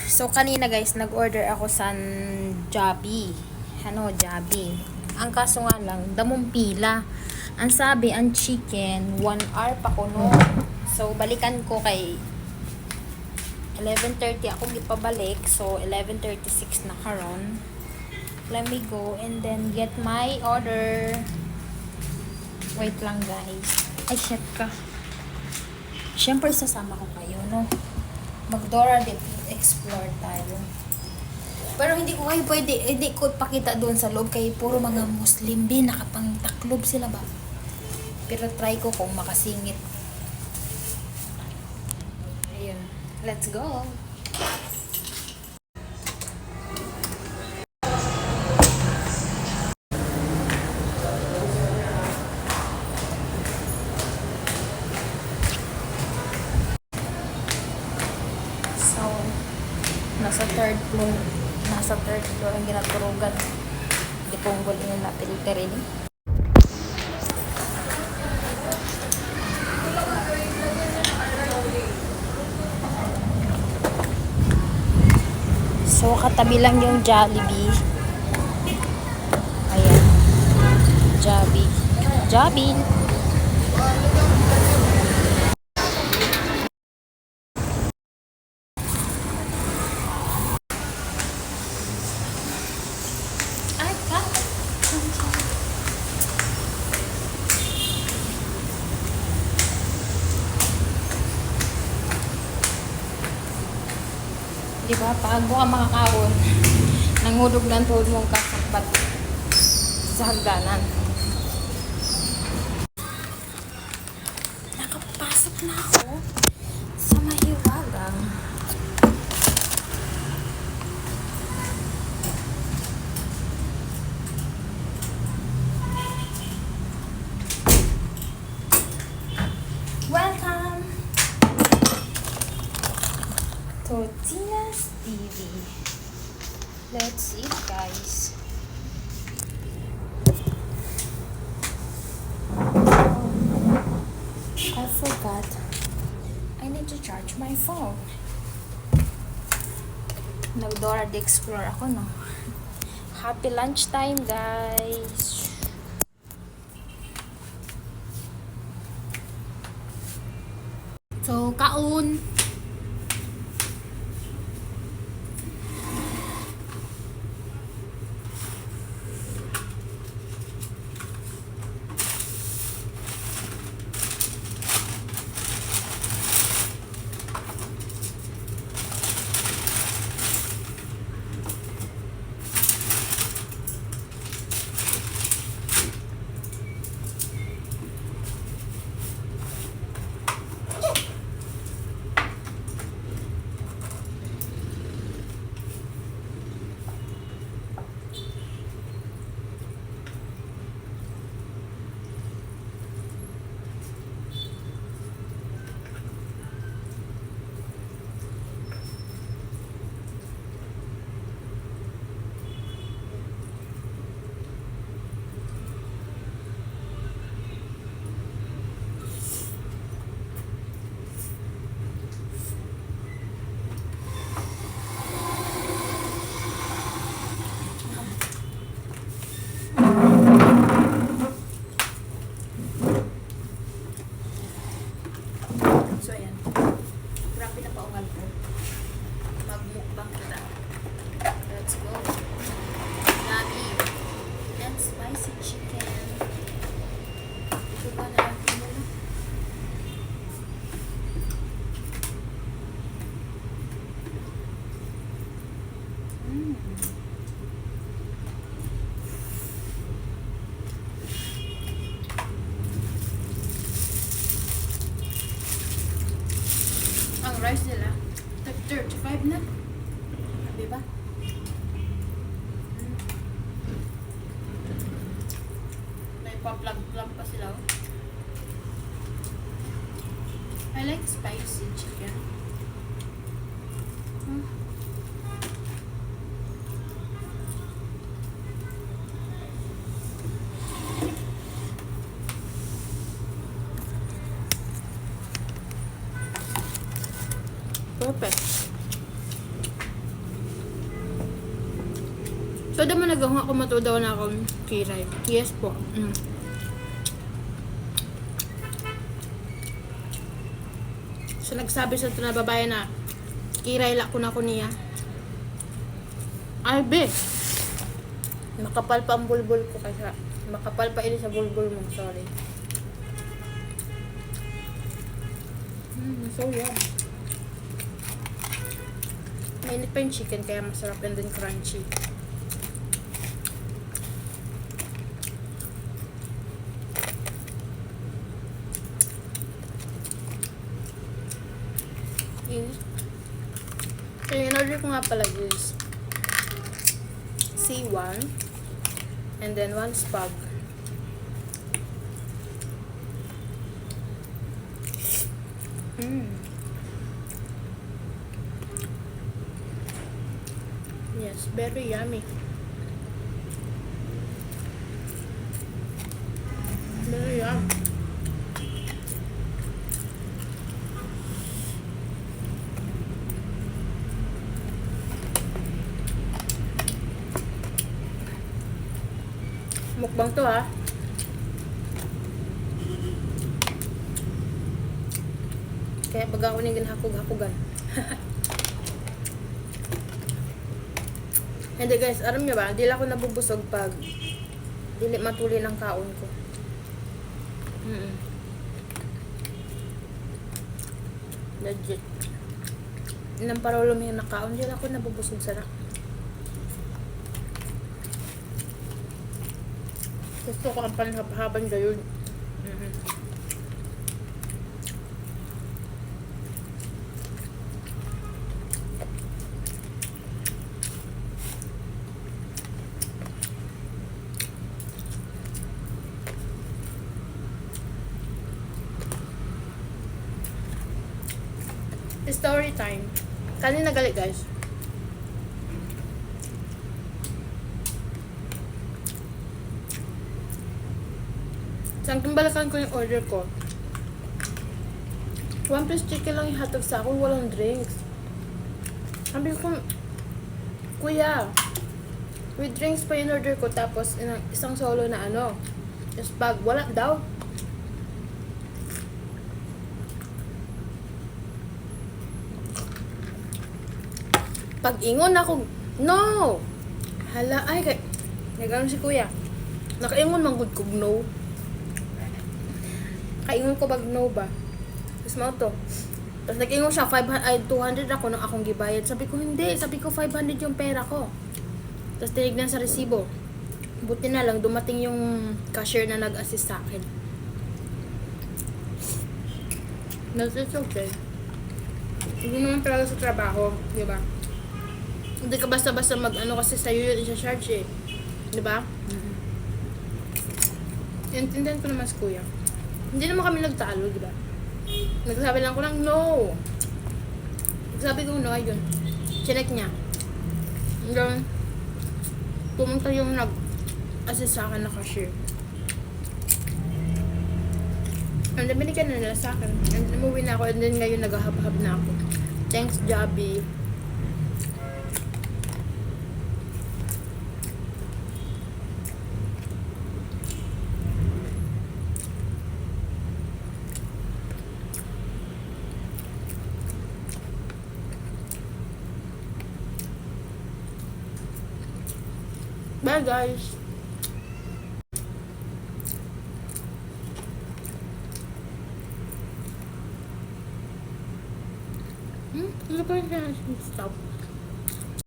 So, kanina guys, nag-order ako sa Jollibee. Jollibee. Ang kaso nga lang, damong pila. Ang sabi, ang chicken, 1 hour pa kuno. So, balikan ko kay 11:30 ako gipabalik. So, 11:36 na karon. Let me go and then get my order. Wait lang guys. Ay, shit ka. Siyempre, sasama ko kayo, no? Mag-Dora Explore tayo. Pero hindi ko kayo pwede, hindi ko pakita doon sa loob kay puro mga Muslim din, nakapangtaklob sila ba? Pero try ko kung makasingit. Ayun. Let's go! So, nasa third floor ang ginaturugan. Hindi ko ngul nila pilter ini. So, katabi lang yung Jollibee. Ayan. Jollibee. Ay, ka. Diba? Pago ka makakaon. Nangudog ng tuhod mong kasakbat sa hagdanan. Nakapasok na ako sa Mahiwagang. Welcome to Tina's TV. Let's eat, guys. I forgot. I need to charge my phone. Nag-Dora the Explorer ako, no? Happy lunchtime, guys. So, kaon. So, ayan. Grabe na paungal ko. Magmukbang kita. Let's go. Yummy. And spicy chicken. Ito ba na natin mo? Ang rice nila 35 na, diba? May pa-plug pa sila. I like spicy chicken. Perfect. Todo man nagawang ako matudaw na akong kiray. Yes po. So nagsabi sa ito na babae na kiray la ko na ko niya. Ay be. Makapal pa ang bulbul ko kaya. Makapal pa ini sa bulbul mo. Sorry. So yum. Mainit pa yung chicken kaya masarap and then crunchy. So yung in-order ko nga pala is C1 and then 1 spag. Yes, very yummy. Very yummy. Mukbang to ha. Kaya pag ako nang ginhakog-hakogan. Hindi guys, alam nyo ba, di lang ako nabubusog pag dili matuli ng kaon ko. Legit. Nang parolom yung nakaon, di lang ako nabubusog sa rak. Gusto ko ang panhabahan gayon. Story time. Kanina galit guys. Sang timbalakan ko yung order ko. 1 piece chicken lang yung hatag sa akin, walang drinks. Sabi ko, kuya, with drinks pa yung order ko, tapos isang solo na ano. Tapos pag wala daw. Pag ingon ako, no! Hala, ay, nag-ano si kuya. Nakaingon man good kog no. Kaingon ko bag no ba? Tapos mo to. Tapos nag-ingon siya, 200 ako nung akong gibayad. Sabi ko, hindi. Sabi ko, 500 yung pera ko. Tapos tinignan sa resibo. Buti na lang, dumating yung cashier na nag-assist sa akin. That's okay. Hindi naman talaga sa trabaho, di ba? Hindi ka basta-basta mag-ano kasi sa'yo yun isa-charge eh. Diba? Intindihan ko naman si kuya. Hindi naman kami nagtalo, diba? Nagsabi lang ko lang, no! Nagsabi ko, no, ayun. Chinek niya. Hanggang pumunta yung nag-assist sa akin na cashier. And then, binigyan na nila sa akin. And then, umuwi na ako. And then, ngayon, naghahab-hab na ako. Thanks, Jobby. Bye guys. Ano pa yung stop?